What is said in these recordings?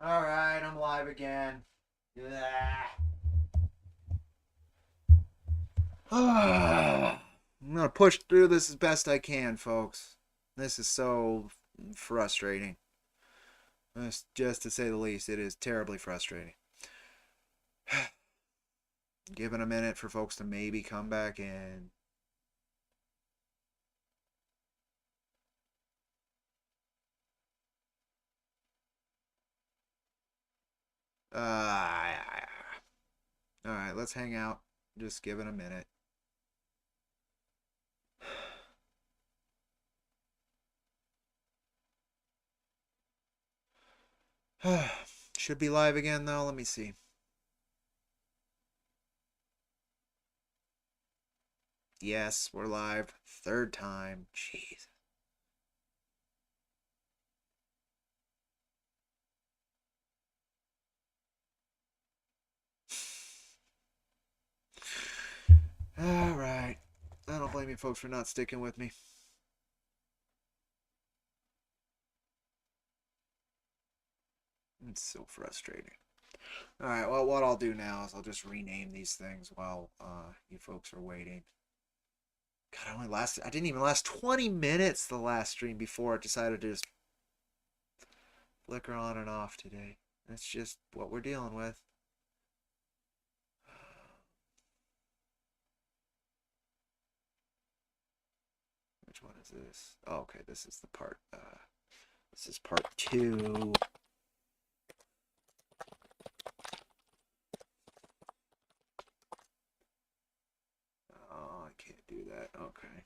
Alright, I'm live again. I'm gonna push through this as best I can, folks. This is so frustrating. Just to say the least, it is terribly frustrating. Giving a minute for folks to maybe come back in. Alright, let's hang out. Just give it a minute. Should be live again, though. Let me see. Yes, we're live. Third time. Jeez. Alright. I don't blame you folks for not sticking with me. It's so frustrating. Alright, well, what I'll do now is I'll just rename these things while you folks are waiting. God, I didn't even last 20 minutes the last stream before I decided to just flicker on and off today. That's just what we're dealing with. Which one is this? Oh, okay, this is the part, this is part 2. Oh, I can't do that. Okay.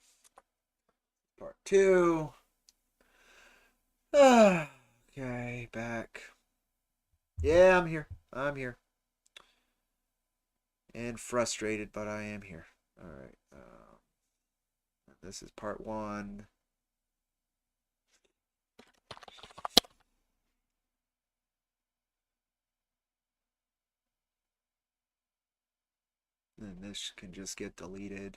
Part 2. Okay, back. Yeah, I'm here. I'm here. And frustrated, but I am here. Alright. This is part 1. Then this can just get deleted.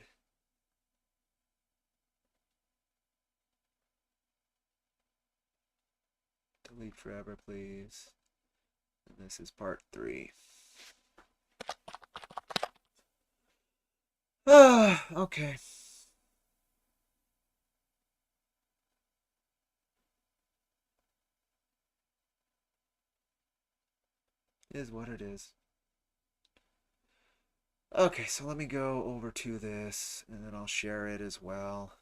Delete forever, please. And this is part 3. Okay. It is what it is. Okay, so let me go over to this, and then I'll share it as well.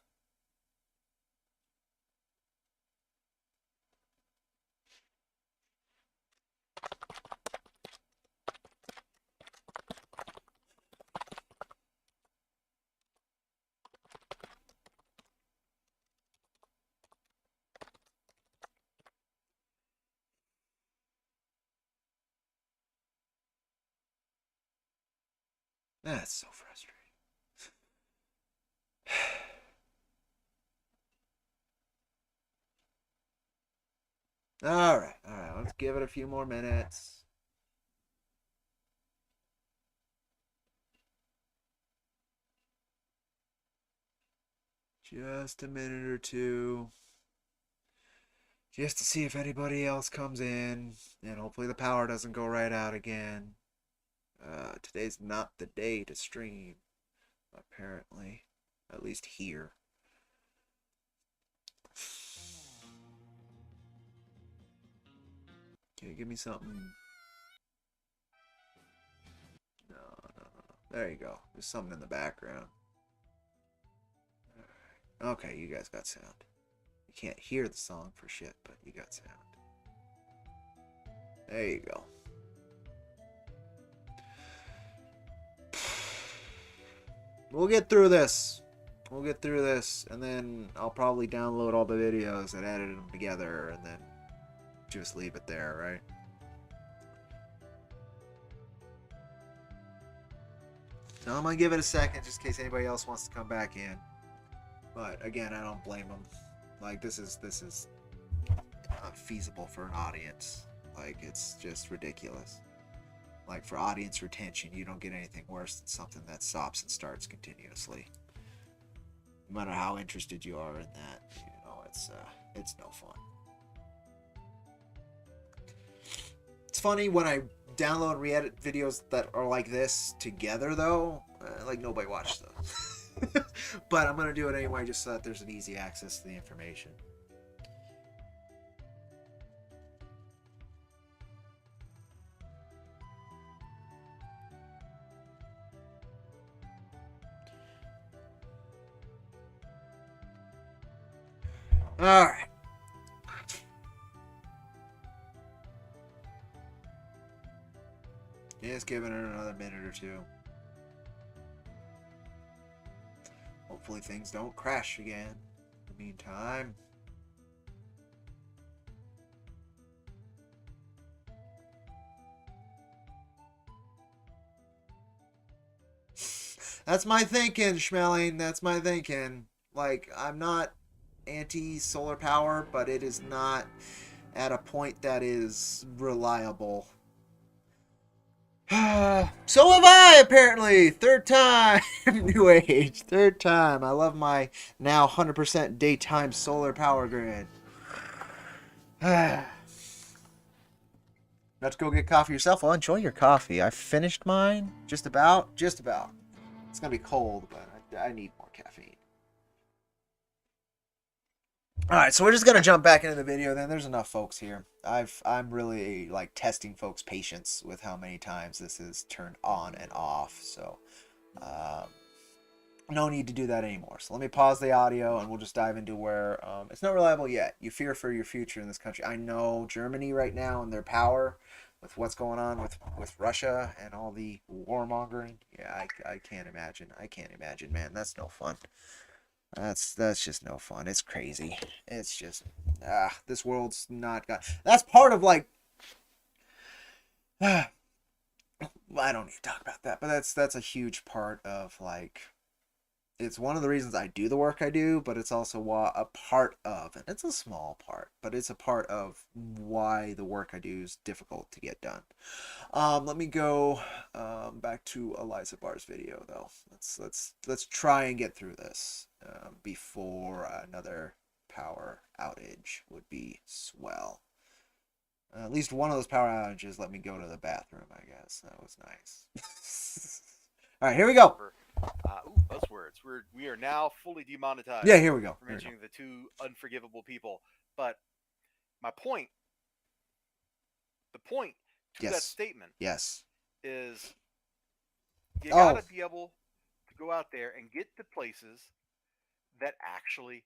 That's so frustrating. Alright, let's give it a few more minutes. Just a minute or two. Just to see if anybody else comes in. And hopefully the power doesn't go right out again. Today's not the day to stream. Apparently. At least here. Okay, give me something. No. There you go. There's something in the background. Right. Okay, you guys got sound. You can't hear the song for shit, but you got sound. There you go. We'll get through this. We'll get through this, and then I'll probably download all the videos and edit them together, and then just leave it there, right? So I'm gonna give it a second, just in case anybody else wants to come back in. But again, I don't blame them. Like, this is not feasible for an audience. Like, it's just ridiculous. Like, for audience retention, you don't get anything worse than something that stops and starts continuously. No matter how interested you are in that, you know, it's no fun. funny when I download and re-edit videos that are like this together, though. Like, nobody watched those. But I'm going to do it anyway just so that there's an easy access to the information. Alright. Just giving it another minute or two. Hopefully things don't crash again. In the meantime. That's my thinking, Schmeling. That's my thinking. Like, I'm not anti-solar power, but it is not at a point that is reliable. So have I, apparently. Third time. New age. Third time. I love my now 100% daytime solar power grid. Let's go get coffee yourself. Well, enjoy your coffee. I finished mine. Just about. Just about. It's going to be cold, but I need more caffeine. Alright, so we're just going to jump back into the video then. There's enough folks here. I'm really, like, testing folks' patience with how many times this is turned on and off. So, no need to do that anymore. So let me pause the audio and we'll just dive into where it's not reliable yet. You fear for your future in this country. I know Germany right now and their power with what's going on with Russia and all the warmongering. Yeah, I can't imagine. I can't imagine, man. That's no fun. That's just no fun. It's crazy. It's just this world's not got. That's part of like. I don't need to talk about that, but that's a huge part of like. It's one of the reasons I do the work I do, but it's also a part of, and it's a small part, but it's a part of why the work I do is difficult to get done. Let me go back to Eliza Barr's video though. Let's try and get through this before another power outage would be swell. At least one of those power outages let me go to the bathroom, I guess. That was nice. All right, here we go. Buzzwords. We are now fully demonetized. Yeah, here we go. For mentioning the two unforgivable people. But my point, the point to that statement, yes, is you gotta be able to go out there and get to places that actually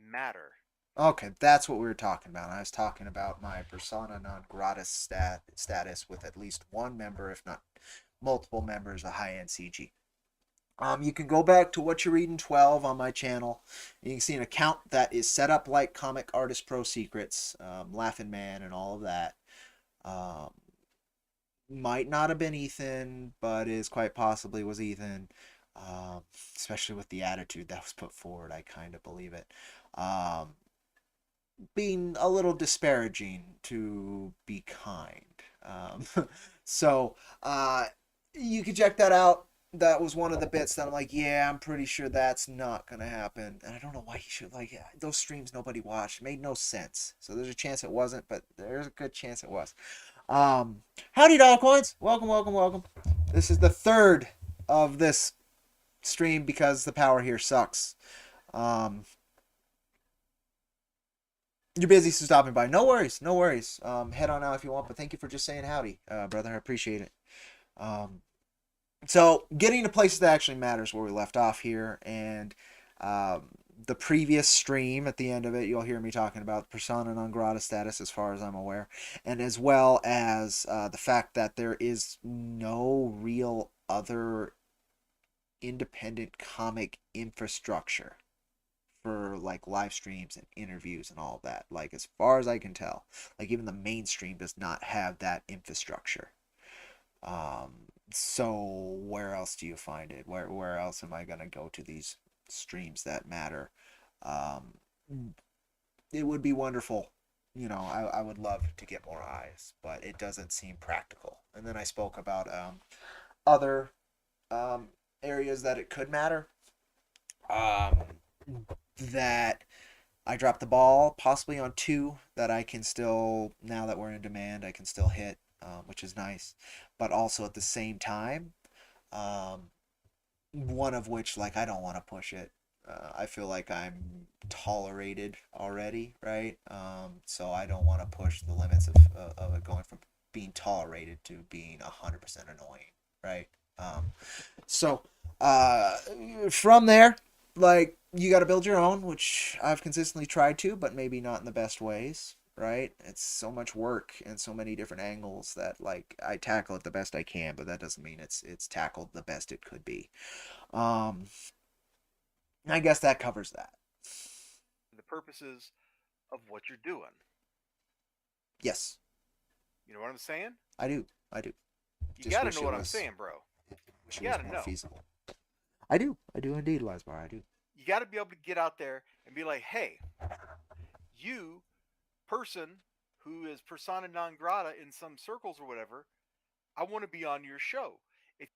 matter. Okay, that's what we were talking about. I was talking about my persona non grata status with at least one member, if not multiple members, of high-end CG. You can go back to what you read in 12 on my channel. You can see an account that is set up like Comic Artist Pro Secrets, Laughing Man, and all of that. Might not have been Ethan, but is quite possibly was Ethan. Especially with the attitude that was put forward, I kind of believe it. Being a little disparaging to be kind. So you can check that out. That was one of the bits that I'm like, yeah, I'm pretty sure that's not gonna happen. And I don't know why he should, like, those streams nobody watched. It made no sense. So there's a chance it wasn't, but there's a good chance it was. Howdy, Dollar Coins. Welcome, welcome, welcome. This is the third of this stream because the power here sucks. You're busy, so stopping by. No worries, no worries. Head on out if you want, but thank you for just saying howdy, brother. I appreciate it. So getting to places that actually matters where we left off here, and the previous stream at the end of it, you'll hear me talking about persona non grata status as far as I'm aware, and as well as the fact that there is no real other independent comic infrastructure for like live streams and interviews and all of that. Like, as far as I can tell, like even the mainstream does not have that infrastructure. So where else do you find it? Where else am I gonna go to these streams that matter? It would be wonderful, you know. I would love to get more eyes, but it doesn't seem practical. And then I spoke about other areas that it could matter. That I dropped the ball possibly on two that I can still, now that we're in demand, I can still hit. which is nice. But also at the same time, um, one of which, like, I don't want to push it. I feel like I'm tolerated already, right? So I don't want to push the limits of it going from being tolerated to being 100% annoying, right? So uh, from there, like, you got to build your own, which I've consistently tried to, but maybe not in the best ways, right? It's so much work and so many different angles that, like, I tackle it the best I can, but that doesn't mean it's tackled the best it could be. Um, I guess that covers that. The purposes of what you're doing. Yes, You know what I'm saying? I do. I do. You Just got to wish know it what I'm was saying, bro. wish You it was got to more know. feasible. I do. I do indeed, Lazbar. I do. You got to be able to get out there and be like, hey, you person who is persona non grata in some circles or whatever, I want to be on your show. If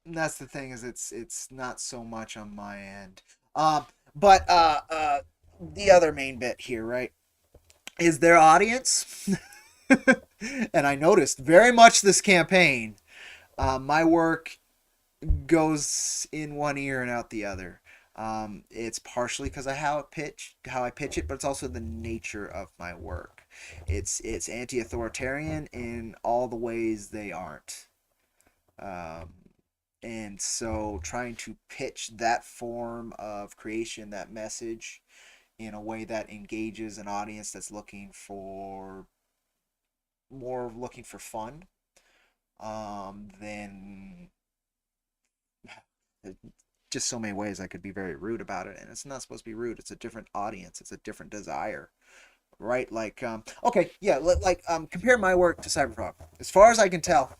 And that's the thing, is it's not so much on my end. But the other main bit here, right, is their audience. And I noticed very much this campaign, my work goes in one ear and out the other. It's partially because of how I pitch it, but it's also the nature of my work. It's anti-authoritarian in all the ways they aren't. Um, and so trying to pitch that form of creation, that message, in a way that engages an audience that's looking for fun, then just so many ways I could be very rude about it, and it's not supposed to be rude. It's a different audience. It's a different desire, right? Like, okay, yeah, compare my work to Cyberfrog. As far as I can tell,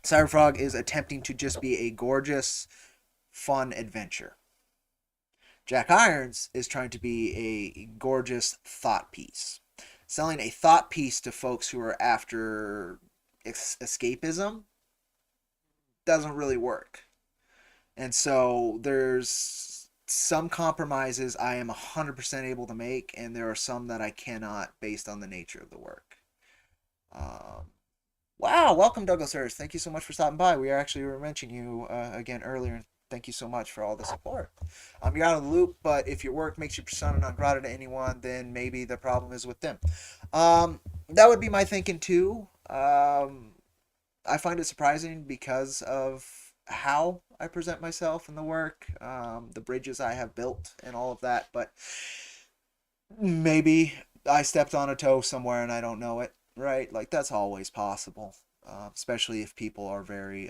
Cyberfrog is attempting to just be a gorgeous, fun adventure. Jack Irons is trying to be a gorgeous thought piece. Selling a thought piece to folks who are after escapism doesn't really work. And so there's some compromises I am 100% able to make, and there are some that I cannot based on the nature of the work. Um, wow, welcome, Douglas Hurst. Thank you so much for stopping by. We were mentioning you again earlier. Thank you so much for all the support. You're out of the loop, but if your work makes you persona non grata to anyone, then maybe the problem is with them. That would be my thinking too. I find it surprising because of how I present myself in the work, the bridges I have built, and all of that. But maybe I stepped on a toe somewhere and I don't know it, right? Like, that's always possible, especially if people are very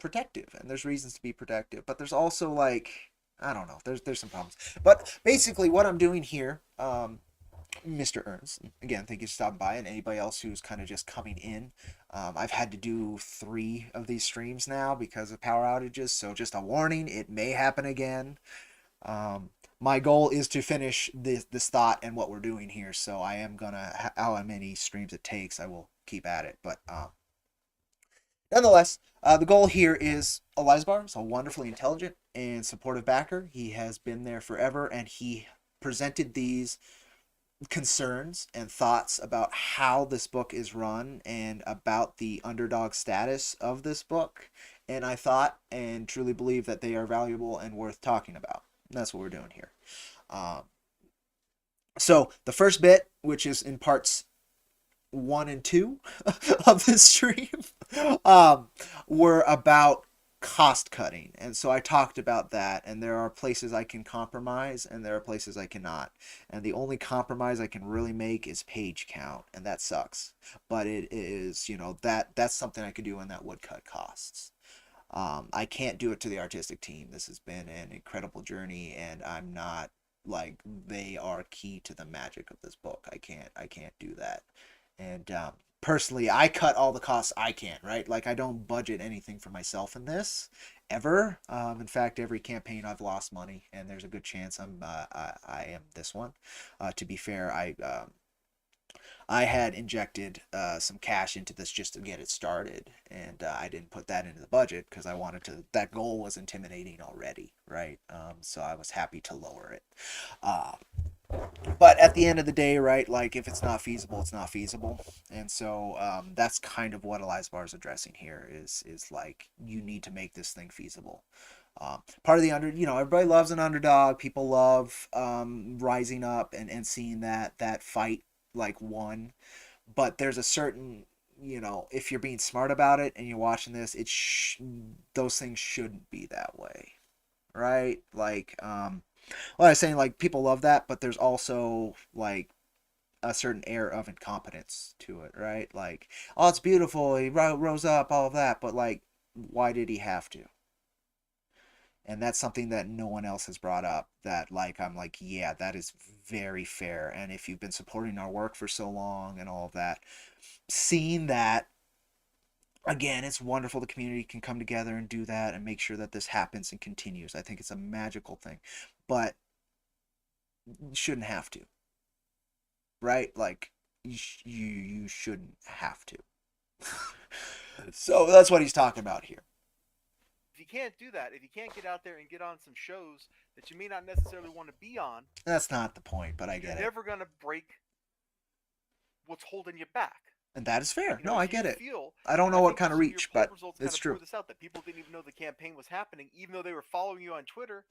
protective, and there's reasons to be protective. But there's also, like, I don't know. There's some problems. But basically, what I'm doing here, Mr. Ernst, again, thank you for stopping by, and anybody else who's kind of just coming in. I've had to do 3 of these streams now because of power outages, so just a warning, it may happen again. My goal is to finish this thought and what we're doing here, so I am gonna, how many streams it takes, I will keep at it. But nonetheless, the goal here is Elizbar is a wonderfully intelligent and supportive backer. He has been there forever, and he presented these concerns and thoughts about how this book is run and about the underdog status of this book. And I thought and truly believe that they are valuable and worth talking about. And that's what we're doing here. So the first bit, which is in parts 1 and 2 of this stream, were about cost cutting. And so I talked about that, and there are places I can compromise and there are places I cannot. And the only compromise I can really make is page count, and that sucks. But it is, that's something I could do, and that would cut costs. I can't do it to the artistic team. This has been an incredible journey, and I'm not, like, they are key to the magic of this book. I can't do that. And personally, I cut all the costs I can, right? Like, I don't budget anything for myself in this ever. In fact, every campaign I've lost money, and there's a good chance I am this one. To be fair, I had injected some cash into this just to get it started, and I didn't put that into the budget because I wanted to. That goal was intimidating already, right? So I was happy to lower it. But at the end of the day, right, like if it's not feasible, it's not feasible. And so that's kind of what Eliza Bar is addressing here is like you need to make this thing feasible. Part of the everybody loves an underdog. People love rising up and seeing that fight like won. But there's a certain, if you're being smart about it and you're watching this, those things shouldn't be that way, right? Like, well, I was saying like people love that, but there's also like a certain air of incompetence to it, right? Like, oh, it's beautiful. He rose up, all of that, but like, why did he have to? And that's something that no one else has brought up. That like I'm like, yeah, that is very fair. And if you've been supporting our work for so long and all of that, seeing that again, it's wonderful the community can come together and do that and make sure that this happens and continues. I think it's a magical thing, but you shouldn't have to, right? Like you shouldn't have to. So that's what he's talking about here. If you can't do that, if you can't get out there and get on some shows that you may not necessarily want to be on, That's not the point, but I you're get it. never going to break what's holding you back. And that is fair. You know, No, I if you get it. feel, I don't and know I what think kind of your reach, poll but results kind it's of true. bore this out, that people didn't even know the campaign was happening, even though they were following you on Twitter.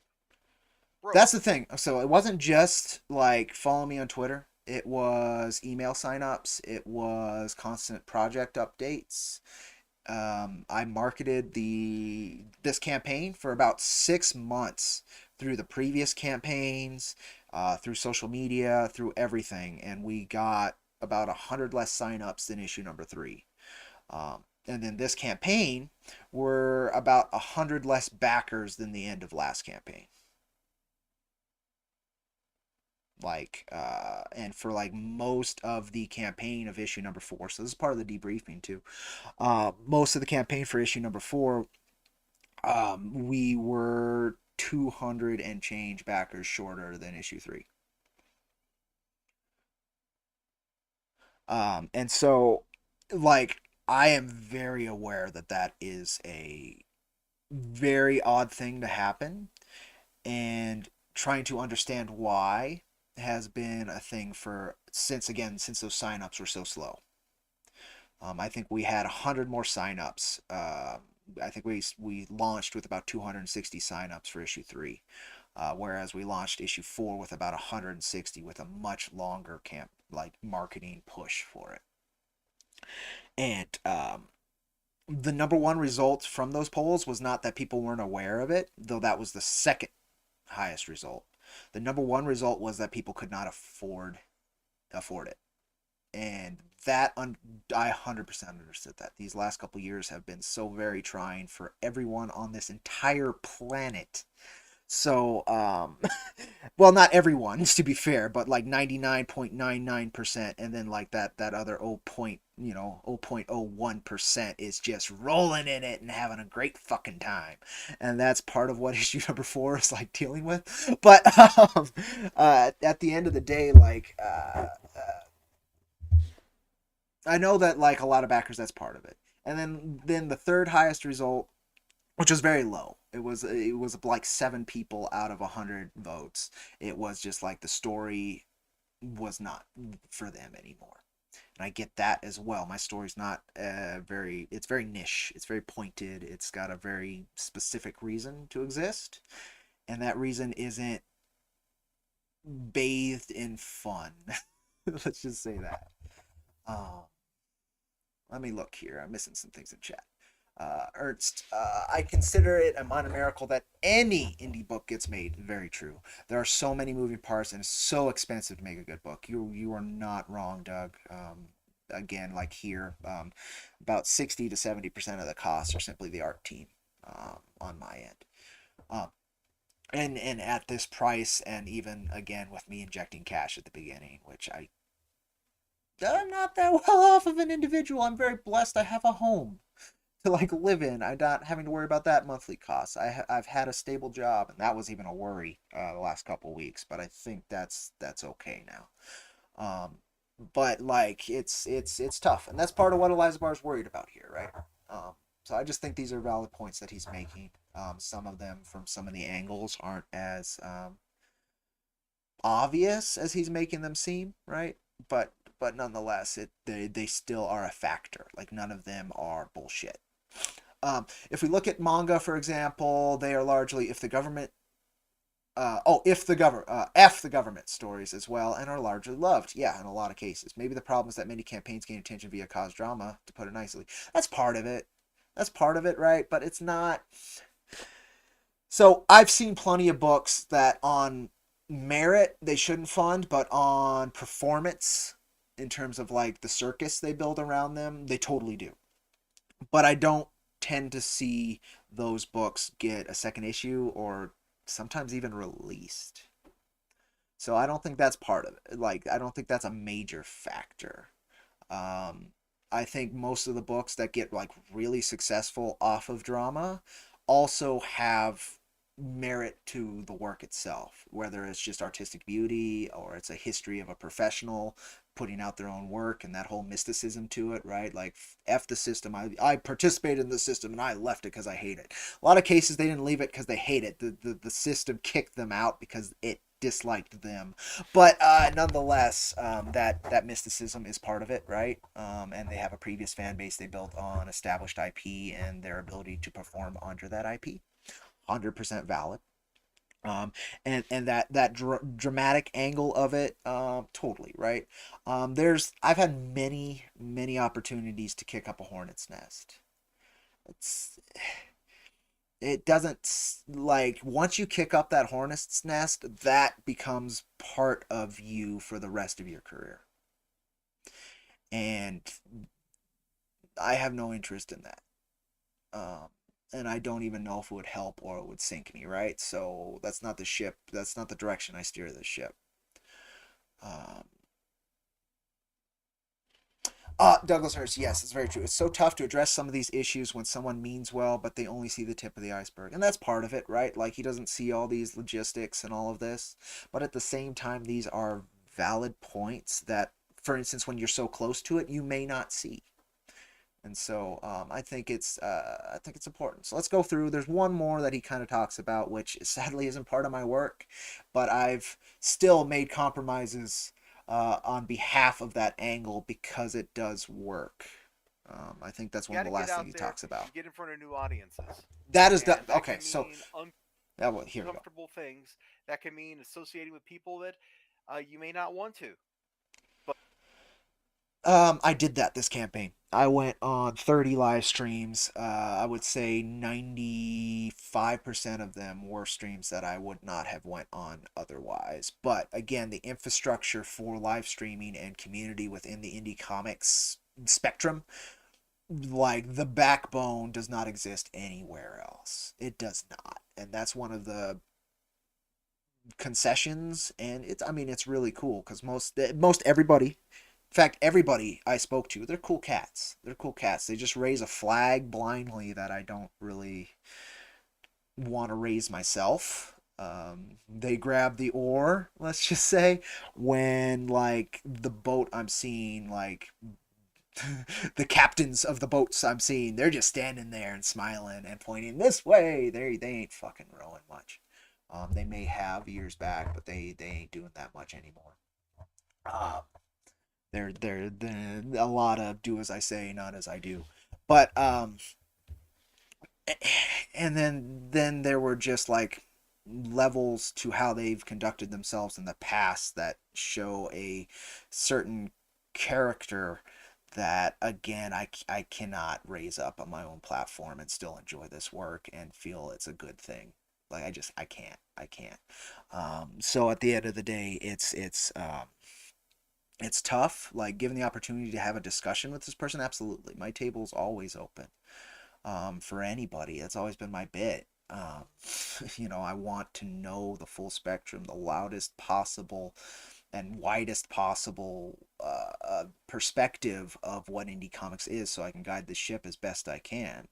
Bro, That's the thing. So it wasn't just like follow me on Twitter. It was email signups. It was constant project updates. I marketed this campaign for about 6 months through the previous campaigns, through social media, through everything, and we got about 100 less signups than issue number 3. And then this campaign were about 100 less backers than the end of last campaign. Like and for like most of the campaign of issue number 4, so this is part of the debriefing too. Most of the campaign for issue number 4, we were 200 and change backers shorter than issue 3. And so like I am very aware that that is a very odd thing to happen, and trying to understand why has been a thing for since those signups were so slow. I think we had 100 more signups. I think we launched with about 260 signups for issue 3, whereas we launched issue 4 with about 160 with a much longer marketing push for it. And the number one result from those polls was not that people weren't aware of it, though that was the second highest result. The number one result was that people could not afford it. And I 100% understood that. These last couple years have been so very trying for everyone on this entire planet. So, well, not everyone, to be fair, but like 99.99%, and then like that other 0.01% is just rolling in it and having a great fucking time. And that's part of what issue number 4 is like dealing with. But at the end of the day, like I know that like a lot of backers, that's part of it. And then the third highest result, which was very low. It was like 7 people out of 100 votes. It was just like the story was not for them anymore. And I get that as well. My story's not it's very niche. It's very pointed. It's got a very specific reason to exist. And that reason isn't bathed in fun. Let's just say that. Um, Let me look here. I'm missing some things in chat. Ernst, I consider it a minor miracle that any indie book gets made. Very true. There are so many moving parts, and it's so expensive to make a good book. You are not wrong, Doug. Again, like here, about 60 to 70% of the costs are simply the art team on my end. Um, and at this price, and even again with me injecting cash at the beginning, which I'm not that well off of an individual. I'm very blessed. I have a home to like live in. I'm not having to worry about that monthly costs. I've had a stable job, and that was even a worry the last couple weeks. But I think that's okay now. But like it's tough, and that's part of what Eliza Barr's worried about here, right? So I just think these are valid points that he's making. Some of them from some of the angles aren't as obvious as he's making them seem, right? But nonetheless, they still are a factor. Like none of them are bullshit. If we look at manga, for example, they are largely if the government stories as well, and are largely loved. Yeah, in a lot of cases. Maybe the problem is that many campaigns gain attention via cause drama, to put it nicely. That's part of it. That's part of it, right? But it's not. So I've seen plenty of books that on merit they shouldn't fund, but on performance, in terms of like the circus they build around them, they totally do. But I don't tend to see those books get a second issue or sometimes even released. So I don't think that's part of it. Like I don't think that's a major factor. Um, I think most of the books that get like really successful off of drama also have merit to the work itself, whether it's just artistic beauty or it's a history of a professional putting out their own work and that whole mysticism to it, right? Like F the system. I participated in the system and I left it because I hate it. A lot of cases they didn't leave it because they hate it. The system kicked them out because it disliked them. But nonetheless, that mysticism is part of it, right? And they have a previous fan base they built on established IP and their ability to perform under that IP. 100% valid. Um, and dramatic angle of it, totally right. I've had many opportunities to kick up a hornet's nest. It's it doesn't like once you kick up that hornet's nest, that becomes part of you for the rest of your career. And I have no interest in that. Um, and I don't even know if it would help or it would sink me, right? So that's not the ship. That's not the direction I steer the ship. Um, Douglas Hurst, yes, it's very true. It's so tough to address some of these issues when someone means well, but they only see the tip of the iceberg. And that's part of it, right? Like he doesn't see all these logistics and all of this. But at the same time, these are valid points that, for instance, when you're so close to it, you may not see. And so I think it's important. So let's go through. There's one more that he kind of talks about, which sadly isn't part of my work, but I've still made compromises on behalf of that angle because it does work. I think that's You one of got the to get last things out he there talks about. and get in front of new audiences, That is the and that okay. can So mean well, here we go. uncomfortable things. That can mean associating with people that you may not want to. I did that this campaign. I went on 30 live streams. I would say 95% of them were streams that I would not have went on otherwise. But again, the infrastructure for live streaming and community within the indie comics spectrum, like the backbone does not exist anywhere else. It does not. And that's one of the concessions and it's really cool cuz most everybody, in fact, everybody I spoke to, they're cool cats. They're cool cats. They just raise a flag blindly that I don't really want to raise myself. They grab the oar, let's just say, when like the boat I'm seeing, like the captains of the boats I'm seeing, they're just standing there and smiling and pointing this way. They ain't fucking rowing much. They may have years back, but they ain't doing that much anymore. Um, they're a lot of do as I say, not as I do. But and then there were just like levels to how they've conducted themselves in the past that show a certain character that again I cannot raise up on my own platform and still enjoy this work and feel it's a good thing. Like I can't. So at the end of the day, it's tough. Like given the opportunity to have a discussion with this person, absolutely, my table's always open for anybody. That's always been my bit. I want to know the full spectrum, the loudest possible and widest possible perspective of what indie comics is, so I can guide the ship as best I can,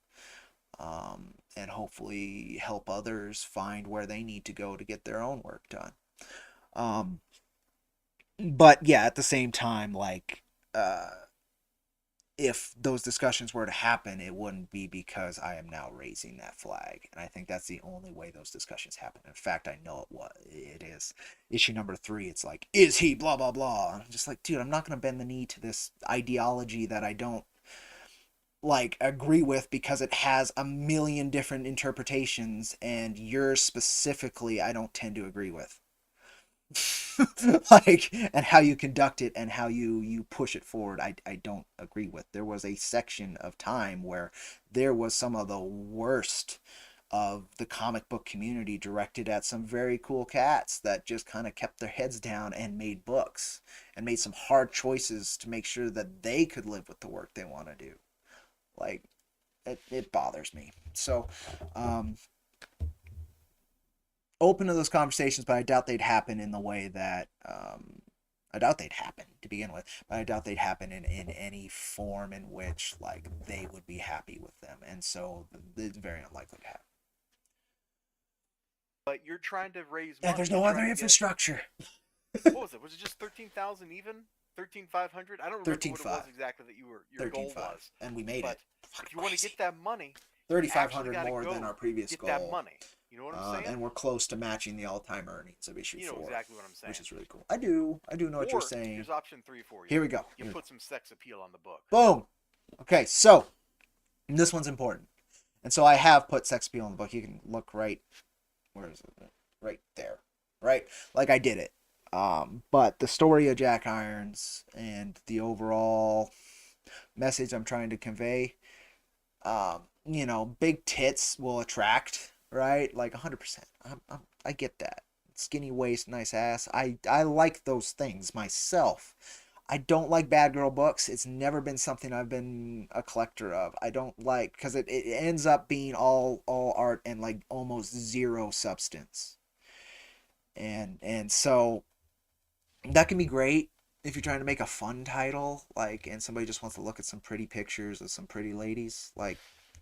and hopefully help others find where they need to go to get their own work done. Um, but yeah, at the same time, like uh, if those discussions were to happen, it wouldn't be because I am now raising that flag. And I think that's the only way those discussions happen. In fact, I know it is this. Issue number 3, it's like, is he blah blah blah? And I'm just like, dude, I'm not gonna bend the knee to this ideology that I don't like agree with because it has a million different interpretations, and yours specifically I don't tend to agree with. Like, and how you conduct it and how you push it forward, I don't agree with. There was a section of time where there was some of the worst of the comic book community directed at some very cool cats that just kind of kept their heads down and made books and made some hard choices to make sure that they could live with the work they want to do. Like, it bothers me. So open to those conversations, but I doubt they'd happen in the way that I doubt they'd happen to begin with, but I doubt they'd happen in any form in which like they would be happy with them, and so it's very unlikely to happen. But you're trying to raise Yeah, money. there's You're no other trying to get- infrastructure. What was it? Was it just 13,000 even? 13,500? I don't remember what it 13,500. was exactly that your goal 13.5, was. and we made But it. if you want to get that money, 3,500 more than our previous get goal. that money. You know what I'm saying? And we're close to matching the all-time earnings of issue 4. You know exactly what I'm saying. Which is really cool. I do know what you're saying. Here's option 3 for you. Here we go. You put some sex appeal on the book. Boom. Okay, so this one's important, and so I have put sex appeal on the book. You can look right. Where is it? Right there. Right, like I did it. But the story of Jack Irons and the overall message I'm trying to convey, you know, big tits will attract, right? Like 100%. I get that. Skinny waist, nice ass. I like those things myself. I don't like bad girl books. It's never been something I've been a collector of. I don't like, because it ends up being all art and like almost zero substance. And so that can be great if you're trying to make a fun title, like, and somebody just wants to look at some pretty pictures of some pretty ladies. Like,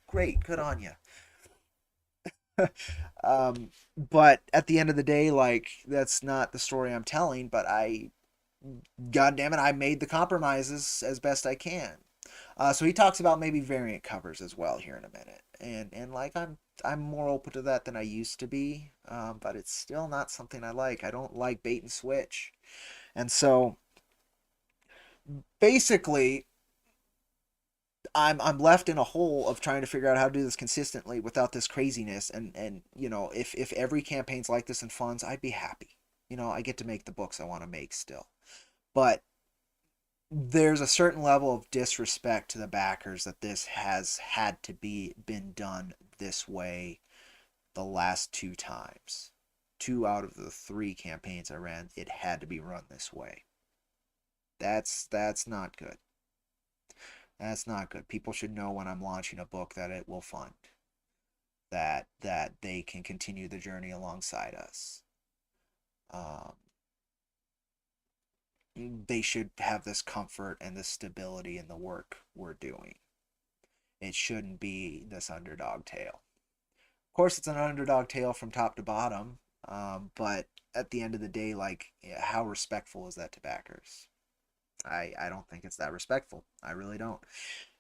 great, good on you. But at the end of the day, like, that's not the story I'm telling. But God damn it, I made the compromises as best I can. So he talks about maybe variant covers as well here in a minute, and like I'm more open to that than I used to be, but it's still not something I like. I don't like bait and switch, and so basically I'm left in a hole of trying to figure out how to do this consistently without this craziness. And you know, if every campaign's like this in funds, I'd be happy. You know, I get to make the books I want to make still, but there's a certain level of disrespect to the backers that this has had to been done this way the last 2 times. 2 out of the 3 campaigns I ran, it had to be run this way. That's not good. That's not good. People should know when I'm launching a book that it will fund. That they can continue the journey alongside us. They should have this comfort and this stability in the work we're doing. It shouldn't be this underdog tale. Of course, it's an underdog tale from top to bottom, but at the end of the day, like, how respectful is that to backers? I don't think it's that respectful. I really don't.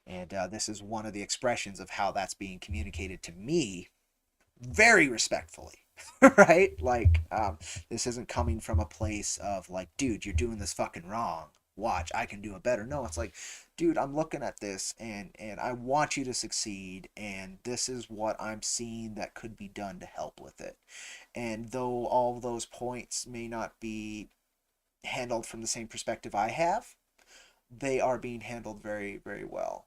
And this is one of the expressions of how that's being communicated to me very respectfully. Right? Like, this isn't coming from a place of like, dude, you're doing this fucking wrong. Watch, I can do it better. No, it's like, dude, I'm looking at this and I want you to succeed, and this is what I'm seeing that could be done to help with it. And though all of those points may not be handled from the same perspective I have, they are being handled very, very well.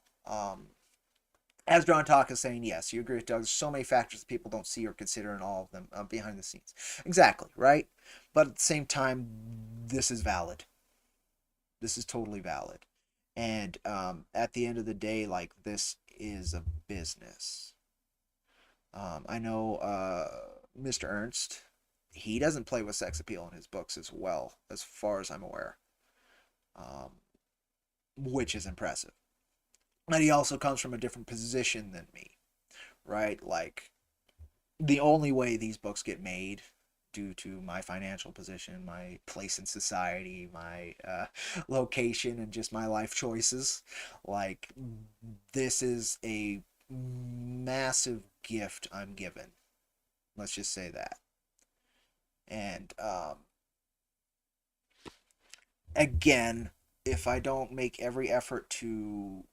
As John Talk is saying, yes, you agree with Doug. There's so many factors that people don't see or consider in all of them behind the scenes. Exactly, right? But at the same time, this is valid. This is totally valid. And at the end of the day, like, this is a business. I know Mr. Ernst, he doesn't play with sex appeal in his books as well, as far as I'm aware. Which is impressive. And he also comes from a different position than me, right? Like, the only way these books get made, due to my financial position, my place in society, my location, and just my life choices, like, this is a massive gift I'm given. Let's just say that. And again, if I don't make every effort to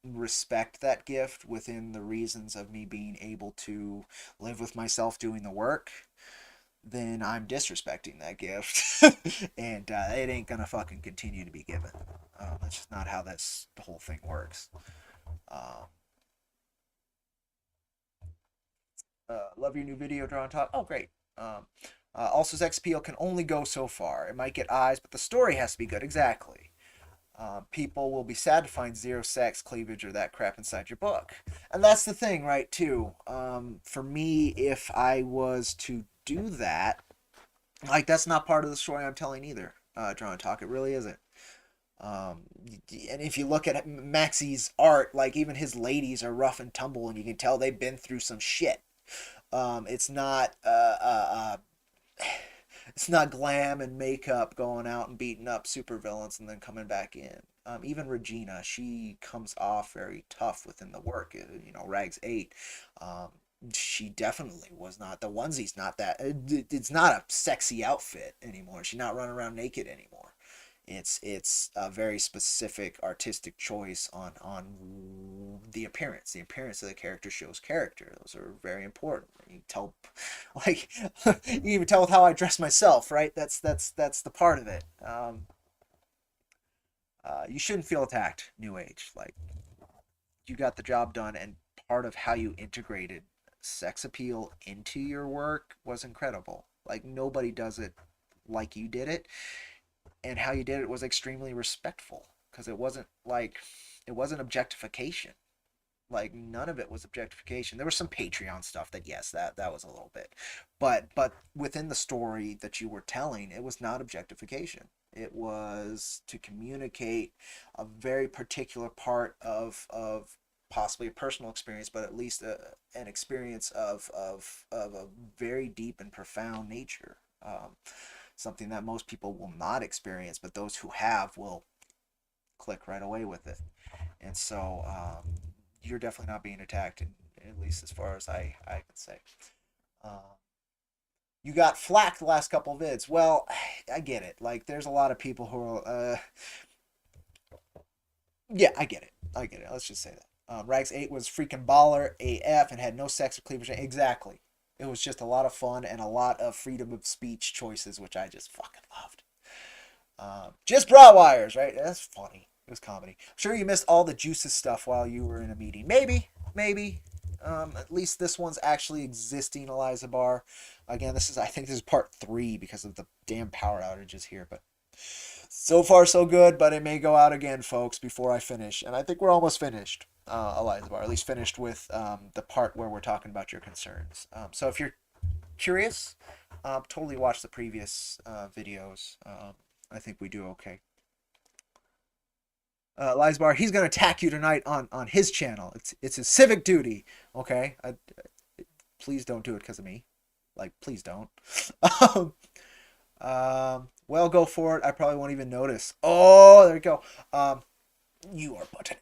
respect that gift within the reasons of me being able to live with myself doing the work, then I'm disrespecting that gift. And it ain't gonna fucking continue to be given. That's just not how this whole thing works. Um, love your new video, Draw and Talk. Oh, great. Also, sex appeal can only go so far. It might get eyes, but the story has to be good. Exactly. People will be sad to find zero sex, cleavage, or that crap inside your book. And that's the thing, right, too. For me, if I was to do that, like, that's not part of the story I'm telling either, Draw and Talk. It really isn't. Um, and if you look at Maxie's art, like, even his ladies are rough and tumble, and you can tell they've been through some shit. It's not it's not glam and makeup going out and beating up supervillains and then coming back in. Even Regina, she comes off very tough within the work. You know, Rags 8. Um, she definitely was not. The onesie's not that. It's not a sexy outfit anymore. She's not running around naked anymore. It's a very specific artistic choice on the appearance. The appearance of the character shows character. Those are very important. You can tell, like, you can even tell with how I dress myself, right? That's the part of it. You shouldn't feel attacked, New Age. Like, you got the job done, and part of how you integrated sex appeal into your work was incredible. Like, nobody does it like you did it, and how you did it was extremely respectful, because it wasn't objectification. Like, none of it was objectification. There was some Patreon stuff that, yes, that was a little bit, but within the story that you were telling, it was not objectification. It was to communicate a very particular part of possibly a personal experience, but at least an experience of a very deep and profound nature. Something that most people will not experience, but those who have will click right away with it. And so, you're definitely not being attacked, at least as far as I can say. Uh, you got flack the last couple vids. Well, I get it. Like, there's a lot of people who are, yeah, I get it. I get it. Let's just say that. Rags 8 was freaking baller AF and had no sex or cleavage. Exactly. It was just a lot of fun and a lot of freedom of speech choices, which I just fucking loved. Just bra wires, right? That's funny. It was comedy. I'm sure you missed all the juices stuff while you were in a meeting. Maybe. At least this one's actually existing, Eliza Bar. Again, I think this is part 3 because of the damn power outages here, but so far so good, but it may go out again, folks, before I finish. And I think we're almost finished, Eliza Bar. At least finished with the part where we're talking about your concerns. So if you're curious, totally watch the previous videos. I think we do okay. Lizbar, he's gonna attack you tonight on his channel. It's his civic duty. Okay, please don't do it because of me. Like, please don't. Well, go for it. I probably won't even notice. Oh, there you go. You are but an